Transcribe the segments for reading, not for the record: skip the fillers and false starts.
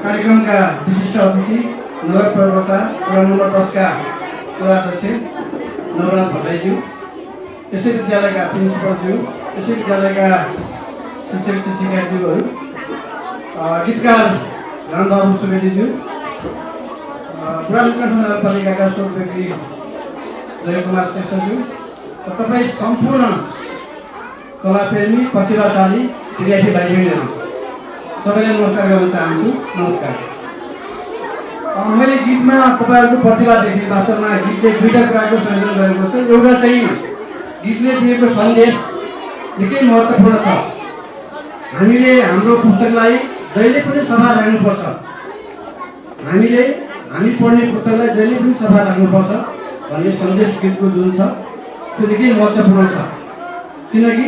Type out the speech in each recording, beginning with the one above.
कार्यक्रमका विशिष्ट अतिथि नगर प्रवक्ता वडा नम्बर 10 का उपाध्यक्ष नवराज भट्टराईज्यू, यसै विद्यालयका प्रिन्सिपलज्यू, यसै विद्यालयका शिक्षक शिक्षिकाज्यूहरू, गीतकार रामबाबु सुवेदीज्यू, बुढालिङ्गन नगरपालिकाका स्वर व्यक्ति जयकुमार श्रेष्ठज्यू, तपाईँ सम्पूर्ण कलाप्रेमी प्रतिभाशाली विद्यार्थी भाइ बहिनीहरू सबैलाई नमस्कार गर्न चाहन्छु। नमस्कार। मैले गीतमा तपाईँहरूको प्रतिभा देखेँ। वास्तवमा गीतले दुईवटा कुराको संयोजन गरेको छ। एउटा चाहिँ गीतले दिएको सन्देश निकै महत्त्वपूर्ण छ। हामीले हाम्रो पुस्तकलाई जहिले पनि सफा राख्नुपर्छ। हामी पढ्ने पुस्तकलाई जहिले पनि सफा राख्नुपर्छ भन्ने सन्देश गीतको जुन छ त्यो निकै महत्त्वपूर्ण छ। किनकि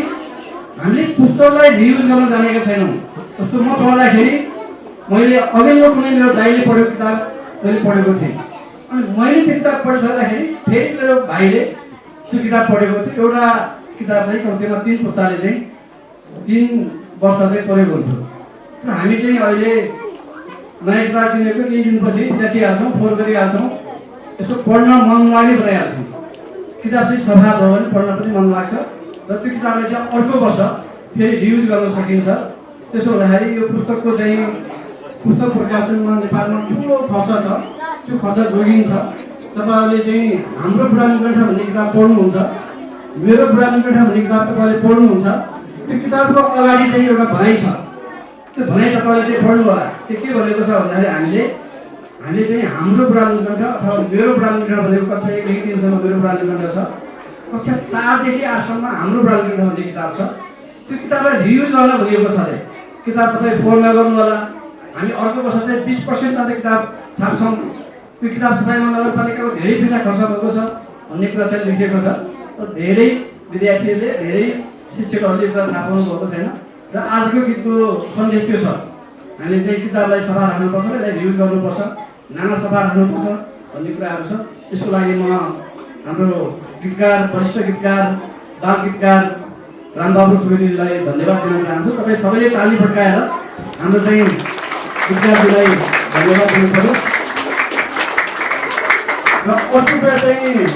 हामीले पुस्तकलाई रियुज गर्न जानेका छैनौँ। जस्तो म पढ्दाखेरि मैले अघिल्लो कुनै मेरो दाइले पढेको किताब मैले पढेको थिएँ, अनि मैले त्यो किताब पढिसक्दाखेरि फेरि मेरो भाइले त्यो किताब पढेको थियो। एउटा किताब चाहिँ कम्तीमा 3 पुस्ताले चाहिँ 3 वर्ष चाहिँ पढेको हुन्थ्यो। र हामी चाहिँ अहिले नयाँ किताब किनेको 3 दिनपछि च्यातिहाल्छौँ, फोहोर गरिहाल्छौँ, यसो पढ्न मन लाग्ने बनाइहाल्छौँ। किताब चाहिँ सफा भयो भने पढ्न पनि मन लाग्छ र त्यो किताबलाई चाहिँ अर्को वर्ष फेरि रियुज गर्न सकिन्छ। त्यसो हुँदाखेरि यो पुस्तकको चाहिँ पुस्तक प्रकाशनमा नेपालमा ठुलो खर्च छ, त्यो खर्च जोगिन्छ। तपाईँहरूले चाहिँ हाम्रो बुढालिङ्गन भन्ने किताब पढ्नुहुन्छ, मेरो बुढालिङ्गन भन्ने किताब तपाईँले पढ्नुहुन्छ। त्यो किताबको अगाडि चाहिँ एउटा भनाइ छ, त्यो भनाइ तपाईँले चाहिँ पढ्नु होला। त्यो के भनेको छ भन्दाखेरि हामीले चाहिँ हाम्रो बुढालिङ्गन अथवा मेरो बुढालिङ्गन भनेको कक्षा 1 देखि 3 सम्म मेरो बुढालिङ्गन छ, कक्षा 4 देखि 8 सम्म हाम्रो बुढालिङ्गन भन्ने किताब छ। त्यो किताबलाई रियुज गर्न भनिएको छ अरे। किताब तपाईँ फोहोर नगर्नु होला। हामी अर्को वर्ष चाहिँ 20% मात्रै किताब छाप्छौँ। त्यो किताब छपाइमा नगरपालिकाको धेरै पैसा खर्च भएको छ भन्ने कुरा त्यहाँ लेखिएको छ। र धेरै विद्यार्थीहरूले, धेरै शिक्षकहरूले कुरा थाहा पाउनु भएको छैन। र आजको गीतको सन्देश त्यो छ, हामीले चाहिँ किताबलाई सफा राख्नुपर्छ, यसलाई रियुज गर्नुपर्छ, नाना सफा राख्नुपर्छ भन्ने कुराहरू छ। यसको लागि म हाम्रो गीतकार, वरिष्ठ गीतकार, बाल गीतकार रामबाबु सुवेदीलाई धन्यवाद दिन चाहन्छु। तपाईँ सबैले ताली पड्काएर हाम्रो चाहिँ गीतकारलाई धन्यवाद दिनु पर्यो। र अर्को कुरा चाहिँ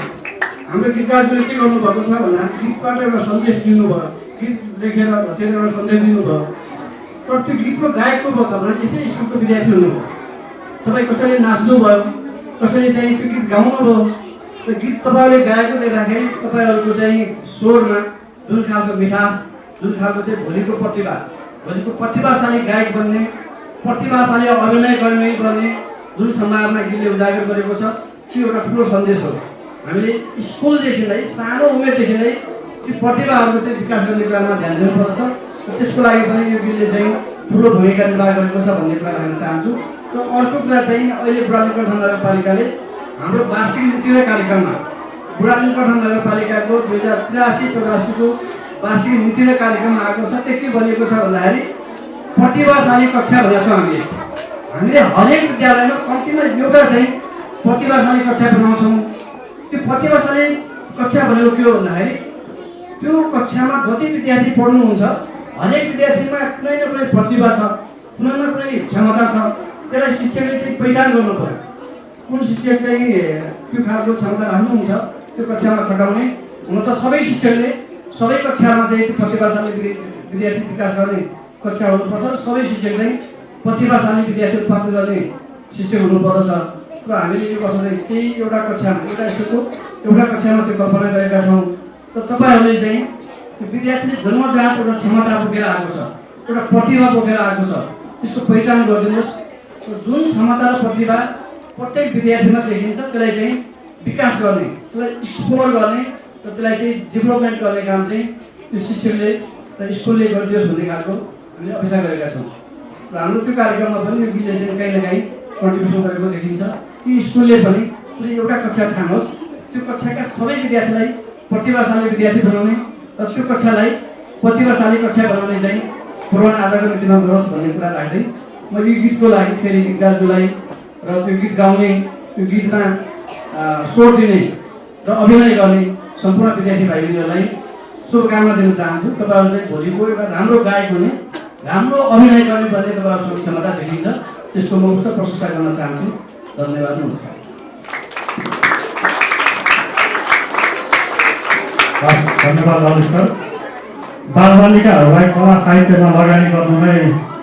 हाम्रो गीतकारले के गर्नुभएको छ भन्दा गीतबाट एउटा सन्देश दिनुभयो, गीत लेखेर रचेर एउटा सन्देश दिनुभयो। तर त्यो गीतको गायकको बताउँदा यसै स्कुलको विद्यार्थी हुनुभयो। तपाईँ कसैले नाच्नुभयो, कसैले चाहिँ त्यो गीत गाउनुभयो। त्यो गीत तपाईँले गाएको देख्दाखेरि तपाईँहरूको चाहिँ स्वरमा जुन खालको मिठास, जुन खालको चाहिँ भोलिको प्रतिभाशाली गायक बन्ने, प्रतिभाशाली अभिनय गर्ने जुन सम्भावना गीतले उजागर गरेको छ, त्यो एउटा ठुलो सन्देश हो। हामीले स्कुलदेखि नै, सानो उमेरदेखि नै त्यो प्रतिभाहरूको चाहिँ विकास गर्ने कुरामा ध्यान दिनुपर्छ। त्यसको लागि पनि यो गीतले चाहिँ ठुलो भूमिका निर्वाह गरेको छ भन्ने कुरा भन्न चाहन्छु। र अर्को कुरा चाहिँ अहिले बुढालिङ्गन नगरपालिकाले हाम्रो वार्षिक नीति र कार्यक्रममा बुढालिङ्गन नगरपालिकाको 2083-84 को वार्षिक नीति र कार्यक्रममा आएको छ। त्यो के भनिएको छ भन्दाखेरि प्रतिभाशाली कक्षा भनेको छ। हामीले हरेक विद्यालयमा कम्तीमा एउटा चाहिँ प्रतिभाशाली कक्षा बनाउँछौँ। त्यो प्रतिभाशाली कक्षा भनेको के हो भन्दाखेरि त्यो कक्षामा जति विद्यार्थी पढ्नुहुन्छ हरेक विद्यार्थीमा कुनै न कुनै प्रतिभा छ, कुनै न कुनै क्षमता छ। त्यसलाई शिक्षकले चाहिँ पहिचान गर्नु पर्यो। कुन शिक्षक चाहिँ त्यो खालको क्षमता राख्नुहुन्छ त्यो कक्षामा खटाउने। हुन त सबै शिक्षकले सबै कक्षामा चाहिँ त्यो प्रतिभाशाली विद्यार्थी विकास गर्ने कक्षा हुनुपर्छ र सबै शिक्षक चाहिँ प्रतिभाशाली विद्यार्थी उत्पादन गर्ने शिक्षक हुनुपर्दछ। र हामीले यो वर्ष चाहिँ त्यही एउटा कक्षामा, एउटा स्कुलको एउटा कक्षामा त्यो कल्पना गरेका छौँ। र तपाईँहरूले चाहिँ त्यो विद्यार्थीले जन्मजात एउटा क्षमता बोकेर आएको छ, एउटा प्रतिभा बोकेर आएको छ, त्यसको पहिचान गरिदिनुहोस्। जुन क्षमता र प्रतिभा प्रत्येक विद्यार्थीमा देखिन्छ त्यसलाई चाहिँ विकास गर्ने, त्यसलाई एक्सप्लोर गर्ने र त्यसलाई चाहिँ डेभलपमेन्ट गर्ने काम चाहिँ त्यो शिक्षकले र स्कुलले गरिदियोस् भन्ने खालको हामीले अपेक्षा गरेका छौँ। र हाम्रो त्यो कार्यक्रममा पनि यो गीतले चाहिँ कहीँ न कहीँ कन्ट्रिब्युसन गरेको देखिन्छ कि स्कुलले पनि एउटा कक्षा छानोस्, त्यो कक्षाका सबै विद्यार्थीलाई प्रतिभाशाली विद्यार्थी बनाउने र त्यो कक्षालाई प्रतिभाशाली कक्षा बनाउने चाहिँ पूर्वाधार आजको मितिमा गरोस् भन्ने कुरा राख्दै म यो गीतको लागि फेरि गीतकारलाई र त्यो गीत गाउने, त्यो गीतमा स्वर दिने र अभिनय गर्ने सम्पूर्ण विद्यार्थी भाइ बहिनीहरूलाई शुभकामना दिन चाहन्छु। तपाईँहरू चाहिँ भोलिको एउटा राम्रो गायक हुने, राम्रो अभिनय गर्ने भन्ने तपाईँहरूको क्षमता देखिन्छ। त्यसको म उच्च प्रशंसा गर्न चाहन्छु। धन्यवाद, नमस्कार। धन्यवाद ललित सर। बालबालिकाहरूलाई कला साहित्यमा लगानी गर्नु नै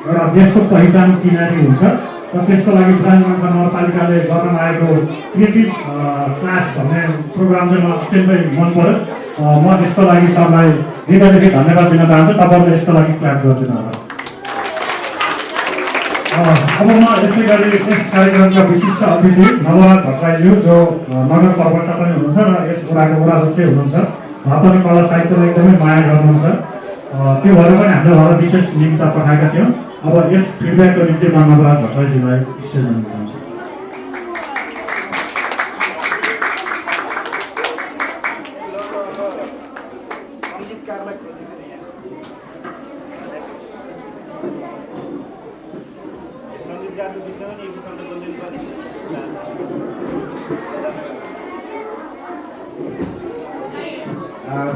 एउटा देशको पहिचान चिनारी हुन्छ र त्यसको लागि प्राङ्गण नगरपालिकाले गर्न आएको क्रिएटिभ क्लास भन्ने प्रोग्राम चाहिँ मलाई अत्यन्तै मन पर्यो। म त्यसको लागि सरलाई हृदयदेखि धन्यवाद दिन चाहन्छु। तपाईँहरूले यसको लागि क्ल्याप गरिदिनु होला। अब म यसै गरी यस कार्यक्रमका विशिष्ट अतिथि नवराज भट्टराईज्यू जो नगर प्रवक्ता पनि हुनुहुन्छ र यस वडाको वडाध्यक्ष हुनुहुन्छ। उहाँ पनि कला साहित्यलाई एकदमै माया गर्नुहुन्छ। त्यो भएर पनि हामीले उहाँलाई विशेष निम्ता पठाएका थियौँ। अब यस फिडब्याकको निम्ति म नवराज भट्टराईज्यूलाई स्टेजमा चाहन्छु।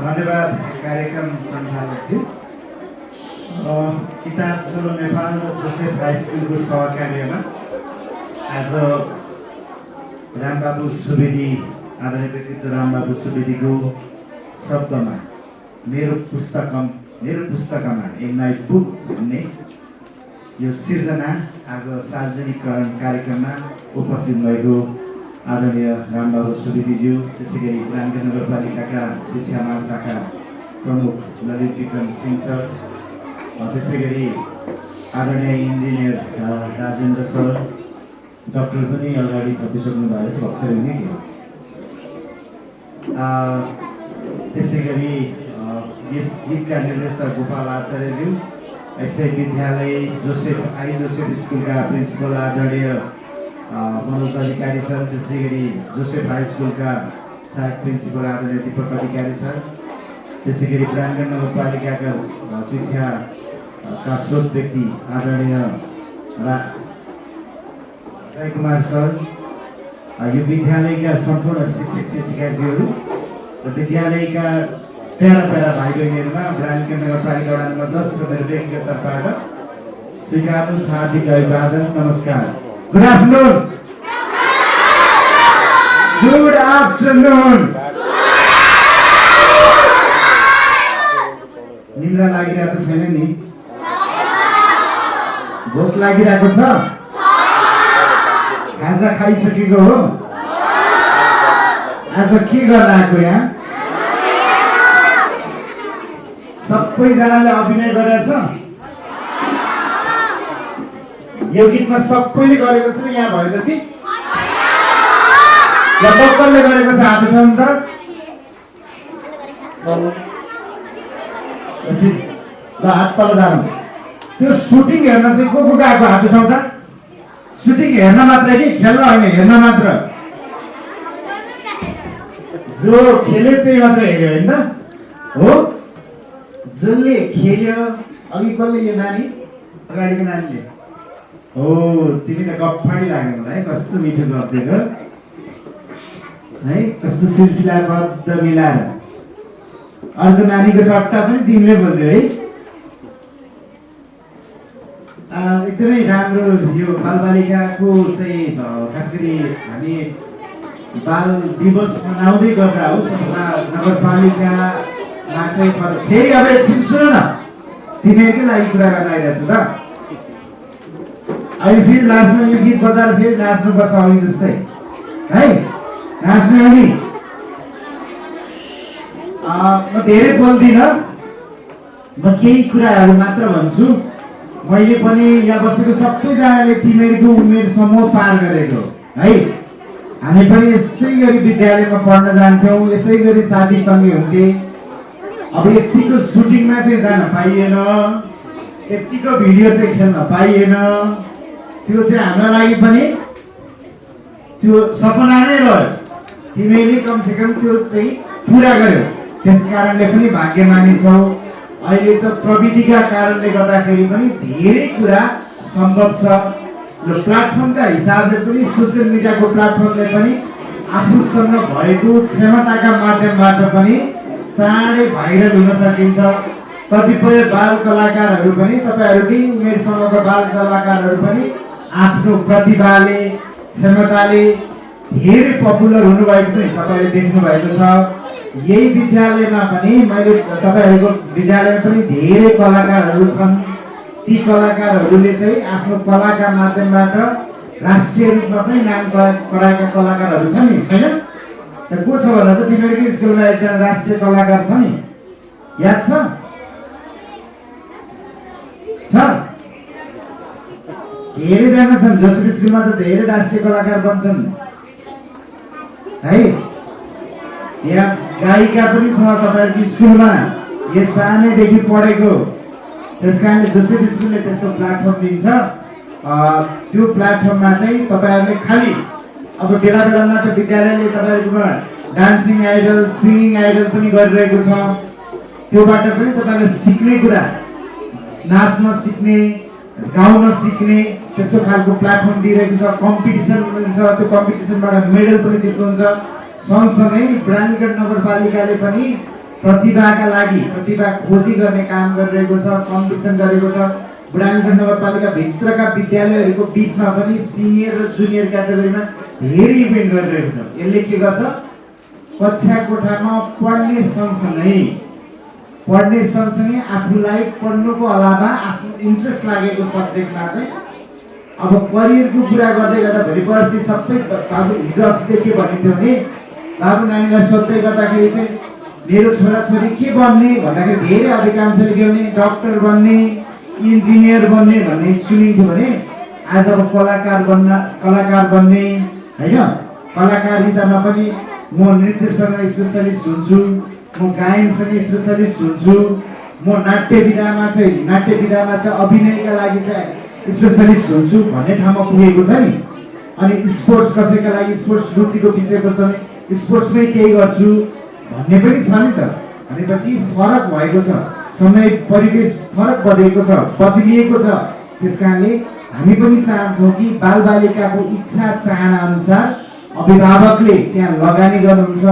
धन्यवाद कार्यक्रम सञ्चालकजी। किताब छोरो नेपाल र जोसेफ हाई स्कुलको सहकार्यमा आज रामबाबु सुवेदी आदरणीय व्यक्तित्व रामबाबु सुवेदीको शब्दमा मेरो पुस्तकमा इन माई बुक भन्ने यो सिर्जना आज सार्वजनिकरण कार्यक्रममा उपस्थित भएको आदरणीय रामबाबु सुवेदीज्यू, त्यसै गरी रामगञ्ज नगरपालिकाका शिक्षा महाशाखा प्रमुख ललित विक्रम सिंह सर, त्यसै गरी आदरणीय इन्जिनियर राजेन्द्र सर, डाक्टर पनि अगाडि थपिसक्नु भएको छ भर्खरै हुने कि, त्यसै गरी यस गीतका निर्देशक गोपाल आचार्यज्यू, यसै विद्यालय जोसेफ स्कुलका प्रिन्सिपल आदरणीय मनोज अधिकारी सर, त्यसै गरी जोसेफ हाई स्कुलका सहायक प्रिन्सिपल आदरणीय दीपक अधिकारी सर, त्यसै गरी प्राङ्गण नगरपालिकाका शिक्षाका स्रोत व्यक्ति आदरणीय जय कुमार सर, यो विद्यालयका सम्पूर्ण शिक्षक शिक्षिकाजीहरू र विद्यालयका प्यारा भाइ बहिनीहरूमा प्राङ्गण नगरपालिका वडा नम्बर 10 र मेरो व्यक्तिगत तर्फबाट स्वीकार्नुहोस् हार्दिक अभिवादन, नमस्कार। Good afternoon. Good afternoon. निन्द्रा लागिरहेको छैन नि? भोक लागिरहेको छ? खाजा खाइसकेको हो? आज के गर्न आएको यहाँ? सबैजनाले अभिनय गरेछ? यो गीतमा सबैले गरेको छ यहाँ भयो जति? या कसले गरेको छ हात उठाउनु त? ल हात तल जानु। त्यो सुटिङ हेर्न चाहिँ को गएको हात उठाउँछ? सुटिङ हेर्न मात्र कि खेल्न होइन? हेर्न मात्र। जो खेल्यो त्यही मात्र हेऱ्यो होइन त हो? जसले खेल्यो अघि कसले? यो नानी अगाडिको नानीले। हो तिमी त गफाडी लाग्यो मलाई, कस्तो मिठो गरिदिएको है, कस्तो सिलसिलाबद्ध मिलाएर। अर्को नानीको सट्टा पनि तिमीले बोल्यौ है। एकदमै राम्रो यो बालबालिकाको चाहिँ खास गरी हामी बाल दिवस मनाउँदै गर्दा हो नगरपालिकामा चाहिँ फेरि अब एकछिन सुन न, तिमीहरूकै लागि कुरा गर्न आइरहेको छु त। अहिले फेरि लास्टमा यो गीत बजाएर फेरि नाच्नुपर्छ अघि जस्तै है, नाच्ने अघि। म धेरै बोल्दिनँ, म केही कुराहरू मात्र भन्छु। मैले पनि यहाँ बसेको सबैजनाले तिमीहरूको उमेर समूह पार गरेको है। हामी पनि यस्तै गरी विद्यालयमा पढ्न जान्थ्यौँ, यसै गरी साथीसँगै हुन्थे। अब यतिको सुटिङमा चाहिँ जान पाइएन, यतिको भिडियो चाहिँ खेल्न पाइएन। त्यो चाहिँ हाम्रो लागि पनि त्यो सपना नै रह्यो। तिमीले कमसेकम त्यो चाहिँ पुरा गर्यो, त्यस कारणले पनि भाग्यमानी छौ। अहिले त प्रविधिका कारणले गर्दाखेरि पनि धेरै कुरा सम्भव छ। यो प्लेटफर्मका हिसाबले पनि सोसियल मिडियाको प्लेटफर्मले पनि आफूसँग भएको क्षमताका माध्यमबाट पनि चाँडै भाइरल हुन सकिन्छ। कतिपय बाल कलाकारहरू पनि, तपाईँहरूकै उमेरसँगको बाल कलाकारहरू पनि आफ्नो प्रतिभाले क्षमताले धेरै पपुलर हुनुभएको पनि तपाईँले देख्नु भएको छ। यही विद्यालयमा पनि मैले तपाईँहरूको विद्यालयमा पनि धेरै कलाकारहरू छन्। ती कलाकारहरूले चाहिँ आफ्नो कलाका माध्यमबाट राष्ट्रिय रूपमा पनि नाम कराएका कलाकारहरू छन् नि, छैन? त को छ भन्दा त तिमीहरूकै स्कुलमा एकजना राष्ट्रिय कलाकार छ नि, याद छ? धेरैजना छन्। जोसेफ स्कुलमा त धेरै राष्ट्रिय कलाकार बन्छन् है। यहाँ गायिका पनि छ तपाईँहरूको स्कुलमा, यो सानैदेखि पढेको। त्यस कारणले जोसेफ स्कुलले त्यस्तो प्लेटफर्म दिन्छ। त्यो प्लेटफर्ममा चाहिँ तपाईँहरूले खालि अब बेला बेलामा त विद्यालयले तपाईँहरूकोमा डान्सिङ आइडल, सिङ्गिङ आइडल पनि गरिरहेको छ। त्योबाट पनि तपाईँले सिक्ने कुरा, नाच्न सिक्ने, गाउन सिक्ने त्यस्तो खालको प्लेटफर्म दिइरहेको छ। कम्पिटिसन हुन्छ, त्यो कम्पिटिसनबाट मेडल पनि जित्नुहुन्छ। सँगसँगै ब्रानीगढ नगरपालिकाले पनि प्रतिभाका लागि प्रतिभा खोजी गर्ने काम गरिरहेको छ, कम्पिटिसन गरेको छ। ब्रानीगढ नगरपालिका भित्रका विद्यालयहरूको बिचमा पनि सिनियर र जुनियर क्याटेगोरीमा धेरै इभेन्ट गरिरहेको छ। यसले के गर्छ, कक्षा कोठामा पढ्ने सँगसँगै आफूलाई पढ्नुको अलावा आफ्नो इन्ट्रेस्ट लागेको सब्जेक्टमा चाहिँ अब करियरको कुरा गर्दै गर्दा भोलि पर्सि सबै बाबु हिजो अस्ति के भनेको थियो भने बाबु नानीलाई सोध्दै गर्दाखेरि चाहिँ मेरो छोराछोरी के बन्ने भन्दाखेरि धेरै अधिकांशले के भने डक्टर बन्ने, इन्जिनियर बन्ने भन्ने सुनिन्थ्यो भने आज अब कलाकार बन्ने होइन। कलाकारितामा पनि म नृत्यसँग स्पेसलिस्ट हुन्छु, म गायनसँग स्पेसलिस्ट हुन्छु, म नाट्य विधामा चाहिँ अभिनयका लागि चाहिँ स्पेसलिस्ट हुन्छु भन्ने ठाउँमा पुगेको छ नि। अनि स्पोर्ट्स कसैका लागि स्पोर्ट्स रुचिको विषयको छ भने स्पोर्ट्समै केही गर्छु भन्ने पनि छ नि त। भनेपछि फरक भएको छ, समय परिवेश फरक बदलिएको छ। त्यस कारणले हामी पनि चाहन्छौँ कि बालबालिकाको इच्छा चाहना अनुसार अभिभावकले त्यहाँ लगानी गर्नुहुन्छ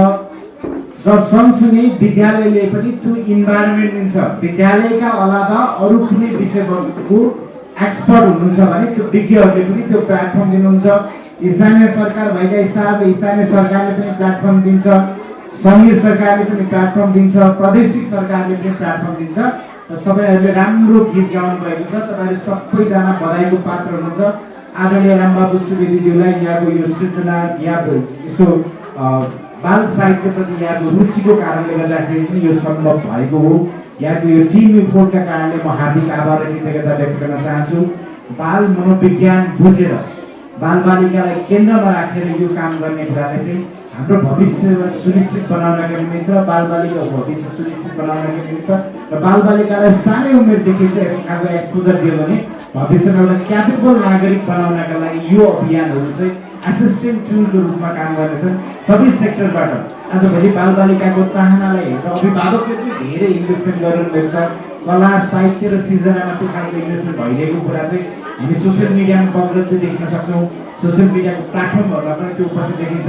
र सँगसँगै विद्यालयले पनि त्यो इन्भाइरोमेन्ट दिन्छ। विद्यालयका अलावा अरू कुनै विषयवस्तुको एक्सपर्ट हुनुहुन्छ भने त्यो विज्ञहरूले पनि त्यो प्लेटफर्म दिनुहुन्छ। स्थानीय सरकार भएका स्थानीय सरकारले पनि प्लेटफर्म दिन्छ, सङ्घीय सरकारले पनि प्लेटफर्म दिन्छ, प्रादेशिक सरकारले पनि प्लेटफर्म दिन्छ। र सबैहरूले राम्रो गीत गाउनु भएको छ। तपाईँहरू सबैजना बधाईको पात्र हुनुहुन्छ। आदरणीय रामबाबु सुवेदीज्यूलाई यहाँको यो सृजना, यहाँको यस्तो बाल साहित्यप्रति यहाँको रुचिको कारणले गर्दाखेरि पनि यो सम्भव भएको हो। यहाँको यो टिम इफोर्टका कारणले म हार्दिक आभार र कृतज्ञता व्यक्त गर्न चाहन्छु। बाल मनोविज्ञान बुझेर बालबालिकालाई केन्द्रमा राखेर यो काम गर्ने कुराले चाहिँ हाम्रो भविष्य सुनिश्चित बनाउनका निमित्त, बालबालिकाको भविष्य सुनिश्चित बनाउनका निमित्त र बालबालिकालाई सानै उमेरदेखि चाहिँ यस्तो खालको एक्सपोजर दियो भने भविष्यमा एउटा क्यापेबल नागरिक बनाउनका लागि यो अभियानहरू चाहिँ एसिस्टेन्ट टुलको रूपमा काम गर्नेछन् सबै सेक्टरबाट। आजभोलि बालबालिकाको चाहनालाई हेरेर अभिभावकले पनि धेरै इन्भेस्टमेन्ट गरिरहनु छ। कला, साहित्य र सृजनामा त्यो खालको इन्भेस्टमेन्ट भइरहेको कुरा चाहिँ हामी सोसियल मिडियामा बगरत देख्न सक्छौँ। सोसियल मिडियाको प्लेटफर्महरूमा पनि त्यो उपस्थित देखिन्छ।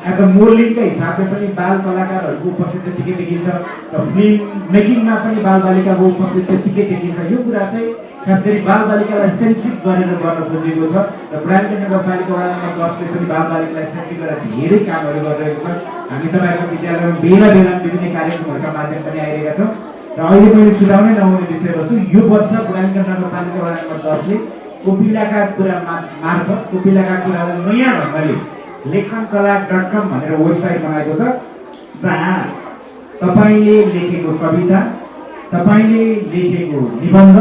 आज मोडलिङका हिसाबले पनि बाल कलाकारहरूको उपस्थित त्यतिकै देखिन्छ र फिल्म मेकिङमा पनि बालबालिकाको उपस्थित त्यतिकै देखिन्छ। यो कुरा चाहिँ खास गरी बालबालिकालाई सेन्ट्रिक गरेर गर्न खोजेको छ र ब्रानीगढ नगरपालिका वडा नम्बर 10ले पनि बालबालिकालाई सेन्ट्रिक गरेर धेरै कामहरू गरिरहेको छ। हामी तपाईँहरूको विद्यालयमा बेला विभिन्न कार्यक्रमहरूका माध्यम पनि आइरहेका छौँ र अहिले मैले छुटाउनै नहुने विषयवस्तु यो वर्ष ब्रानीगढ नगरपालिका वडा नम्बर 10ले कोपिलाका कुरा मार्फत कोपिलाका कुरालाई नयाँ ढङ्गले लेखनकला.com भनेर वेबसाइट बनाएको छ, जहाँ तपाईँले लेखेको कविता, तपाईँले लेखेको निबन्ध,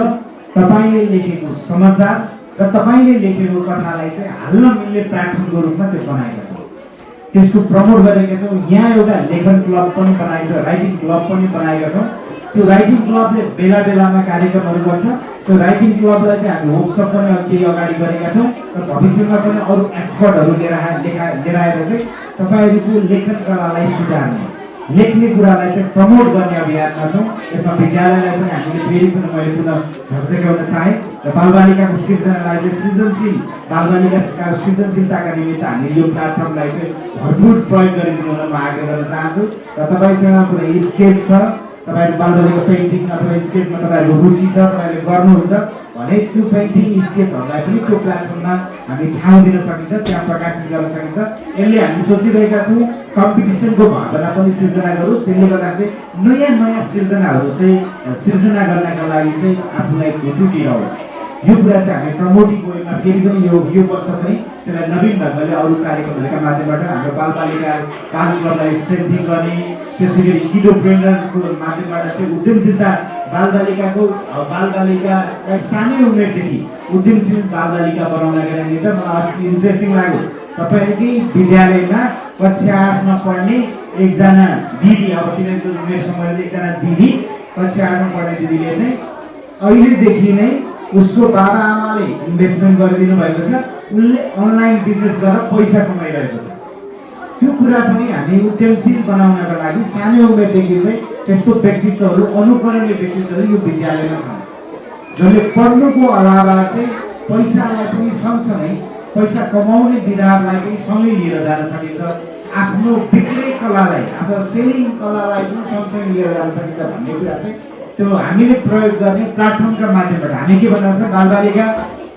तपाईँले लेखेको समाचार र तपाईँले लेखेको कथालाई चाहिँ हाल्न मिल्ने प्लेटफर्मको रूपमा त्यो बनाएका छौँ। त्यसको प्रमोट गरेका छौँ। यहाँ एउटा लेखन क्लब पनि बनाएको छ, राइटिङ क्लब पनि बनाएका छौँ। त्यो राइटिङ क्लबले बेला बेलामा कार्यक्रमहरू गर्छ। त्यो राइटिङ क्लबलाई चाहिँ हामी वर्कसप पनि केही अगाडि गरेका छौँ र भविष्यमा पनि अरू एक्सपर्टहरू लिएर आएर चाहिँ तपाईँहरूको लेखन कलालाई सुधार्ने, लेख्ने कुरालाई चाहिँ प्रमोट गर्ने अभियानमा छौँ। यसमा विद्यालयलाई पनि हामीले फेरि पनि मैले पुनः झकझक्याउन चाहेँ र बालबालिकाको सृजनालाई चाहिँ बालबालिका सृजनशीलताका निमित्त हामीले यो प्लेटफर्मलाई चाहिँ भरपुर प्रयोग गरिदिनु हुन म आग्रह गर्न चाहन्छु। र तपाईँसँग कुनै स्केच छ, तपाईँहरू बालबालिका पेन्टिङ अथवा स्केचमा तपाईँहरूको रुचि छ, तपाईँहरूले गर्नुहुन्छ भने त्यो पेन्टिङ स्केचहरूलाई पनि त्यो प्लेटफर्ममा हामी ठाउँ दिन सकिन्छ, त्यहाँ प्रकाशित गर्न सकिन्छ। यसले हामी सोचिरहेका छौँ कम्पिटिसनको भावना पनि सिर्जना गरोस्, त्यसले गर्दा चाहिँ नयाँ नयाँ सिर्जनाहरू चाहिँ सिर्जना गर्नका लागि चाहिँ आफूलाई घुटुटिरहोस्। यो कुरा चाहिँ हामी प्रमोटिङ वेमा फेरि पनि यो वर्ष पनि त्यसलाई नवीन ढङ्गले अरू कार्यक्रमहरूका माध्यमबाट हाम्रो बालबालिका क्लबलाई स्ट्रेन्थिङ गर्ने, त्यसै गरी किडो ट्रेनरको माध्यमबाट चाहिँ उद्यमशीलता बालबालिकालाई सानै उमेरदेखि उद्यमशील बालबालिका बनाउनका लागि त मलाई अस्ति इन्ट्रेस्टिङ लाग्यो। तपाईँहरूकै विद्यालयमा कक्षा 8मा पढ्ने एकजना दिदी, अब तिनीहरूको उमेर समयले एकजना दिदी कक्षा 8मा पढ्ने दिदीले चाहिँ अहिलेदेखि नै उसको बाबा आमाले इन्भेस्टमेन्ट गरिदिनु भएको छ, उनले अनलाइन बिजनेस गरेर पैसा कमाइरहेको छ। त्यो कुरा पनि हामी उद्यमशील बनाउनका लागि सानै उमेरदेखि चाहिँ त्यस्तो व्यक्तित्वहरू, अनुकरणीय व्यक्तित्वहरू यो विद्यालयमा छन्, जसले पढ्नुको अलावा चाहिँ पैसालाई पनि सँगसँगै पैसा कमाउने विधालाई पनि सँगै लिएर जान सकिन्छ, आफ्नो बिक्री कलालाई अथवा सेलिङ कलालाई पनि सँगसँगै लिएर जान सकिन्छ भन्ने कुरा चाहिँ त्यो हामीले प्रयोग गर्ने प्लेटफर्मका माध्यमबाट हामी के भन्छ, बालबालिका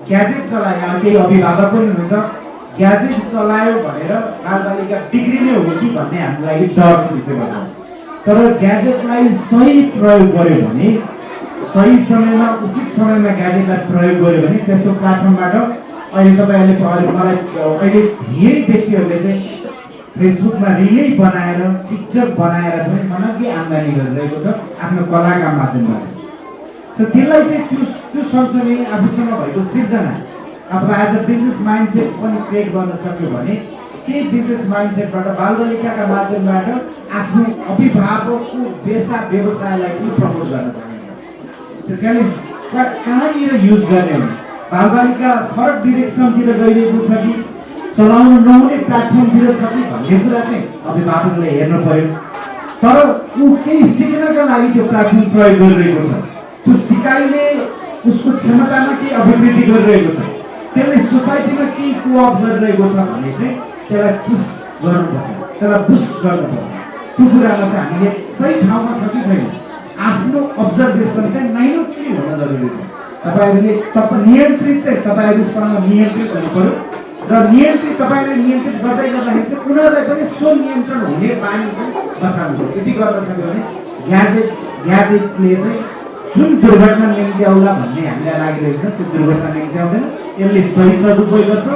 ग्याजेट चलायो, केही अभिभावक पनि हुनुहुन्छ ग्याजेट चलायो भनेर बालबालिका बिग्रिने हो कि भन्ने हामीलाई डरको विषय गर्छ। तर ग्याजेटलाई सही प्रयोग गर्यो भने, सही समयमा उचित समयमा ग्याजेटलाई प्रयोग गर्यो भने त्यस्तो प्लेटफर्मबाट अहिले तपाईँहरूले मलाई अहिले धेरै व्यक्तिहरूले चाहिँ फेसबुकमा रिलै बनाएर टिकटक बनाएर पनि मनग्गे आम्दानी गरिरहेको छ आफ्नो कलाका माध्यमबाट। र त्यसलाई चाहिँ त्यो सँगसँगै आफूसँग भएको सिर्जना अथवा एज अ बिजनेस माइन्डसेट पनि क्रिएट गर्न सक्यो भने त्यही बिजनेस माइन्डसेटबाट बालबालिकाका माध्यमबाट आफ्नो अभिभावकको पेसा व्यवसायलाई पनि प्रमोट गर्न सकिन्छ। त्यस कारण कहाँनिर युज गर्ने हो, बालबालिका फरक डिरेक्सनतिर गइरहेको छ कि चलाउन नहुने प्लेटफर्मतिर छ कि भन्ने कुरा चाहिँ अभिभावकले हेर्नु पर्यो। तर ऊ केही सिक्नका लागि त्यो प्लेटफर्म प्रयोग गरिरहेको छ, त्यो सिकाइले उसको क्षमतामा केही अभिवृद्धि गरिरहेको छ, त्यसले सोसाइटीमा केही कोअप गरिरहेको छ भने चाहिँ त्यसलाई पुस गर्नुपर्छ, त्यसलाई बुस्ट गर्नुपर्छ। त्यो कुरामा चाहिँ हामीले सही ठाउँमा छ कि छैन आफ्नो अब्जर्भेसन चाहिँ माइन्युटली हुन जरुरी छ। तपाईँहरूले नियन्त्रित चाहिँ तपाईँहरूसँग नियन्त्रित हुनु पर्यो र नियन्त्रित तपाईँहरूले नियन्त्रित गर्दै गर्दाखेरि चाहिँ उनीहरूलाई पनि स्वनियन्त्रण हुने बानी चाहिँ बसाल्नु पर्छ। यति गर्न सक्यो भने ग्याजेटले चाहिँ जुन दुर्घटना निम्ति आउला भन्ने हामीलाई लागिरहेको छ त्यो दुर्घटना निम्ति आउँदैन, यसले सही सदुपयोग गर्छ,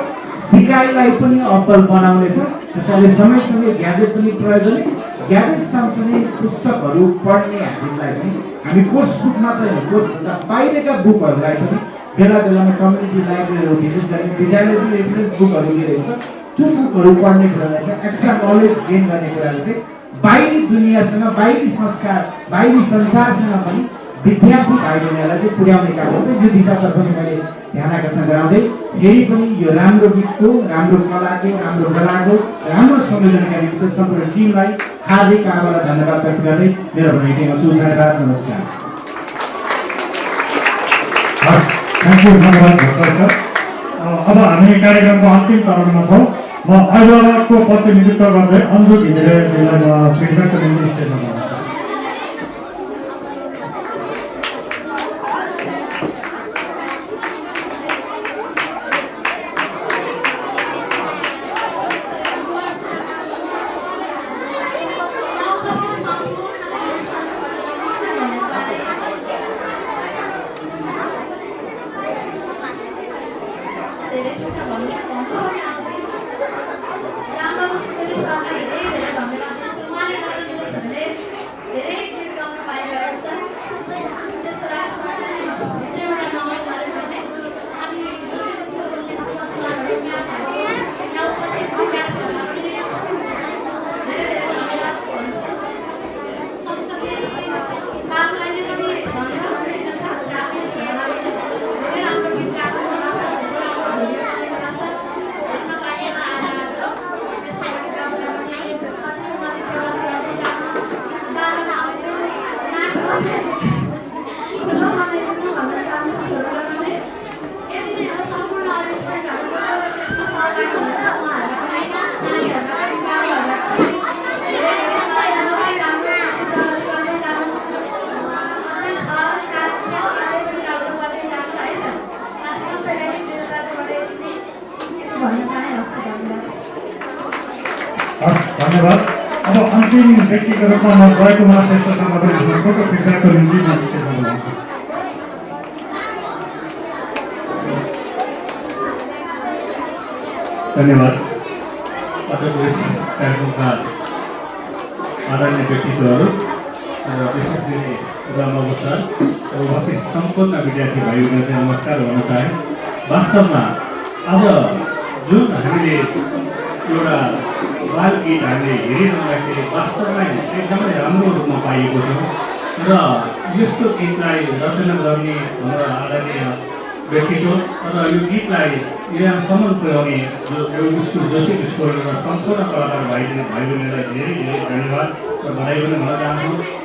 सिकाइलाई पनि अब्बल बनाउनेछ। त्यसैले समयसँगै ग्याजेट पनि प्रयोग गर्ने, ग्याजेट सँगसँगै पुस्तकहरू पढ्ने हामीलाई पनि हामी कोर्स बुक मात्रै होइन, कोर्सभन्दा बाहिरका बुकहरूलाई पनि बेला बेलामा कम्युनिटी लाइब्रेरीहरू भिजिट गर्ने, विद्यालयले रेफरेन्स बुकहरू दिइरहेको छ, त्यो बुकहरू पढ्ने कुरालाई चाहिँ एक्स्ट्रा नलेज गेन गर्ने कुराले चाहिँ बाहिरी दुनियाँसँग, बाहिरी संस्कार, बाहिरी संसारसँग पनि विद्यार्थी भाइ बहिनीलाई चाहिँ पुर्याउने काम हुन्छ। यो दिशातर्फ पनि मैले ध्यान आकर्षण गराउँदै फेरि पनि यो राम्रो गीतको, राम्रो कलाको, राम्रो कलाको, राम्रो संयोजनका निम्ति सम्पूर्ण टिमलाई हार्दिक आभार र धन्यवाद व्यक्त गर्दै मेरो भनाइ टेक्न छु। धन्यवाद, नमस्कार। थ्याङ्क यू, धन्यवाद सर। अब हामी कार्यक्रमको अन्तिम चरणमा छौँ। म अभिभावकको प्रतिनिधित्व गर्दै अन्जु घिमिरेजीलाई म फिडब्याकको निम्ति स्टेजमा जान्छु। धन्यवाद। अब अन्तिम व्यक्तिको रूपमा म जय कुमार श्रेष्ठसँग पनि आफ्नो छोटो फिडब्याकको निम्ति म स्टेजमा बोलाउँछु। धन्यवाद। आजको यस कार्यक्रमका आदरणीय व्यक्तित्वहरू र विशेष गरी रामअवसर र उपस्थित सम्पूर्ण विद्यार्थी भाइहरूलाई नमस्कार भन्न चाहे। वास्तवमा आज जुन हामीले एउटा बाल गीत हामीले हेरिरहँदाखेरि वास्तवमै एकदमै राम्रो रूपमा पाइएको थियो र यस्तो गीतलाई रचना गर्ने हाम्रो आदरणीय व्यक्तित्व र यो गीतलाई यहाँसम्म पुर्याउने यो स्कुल जोसेफ स्कुल र सम्पूर्ण कलाकार भाइ बहिनीलाई धेरै धेरै धन्यवाद र बधाई पनि भन्न चाहन्छु।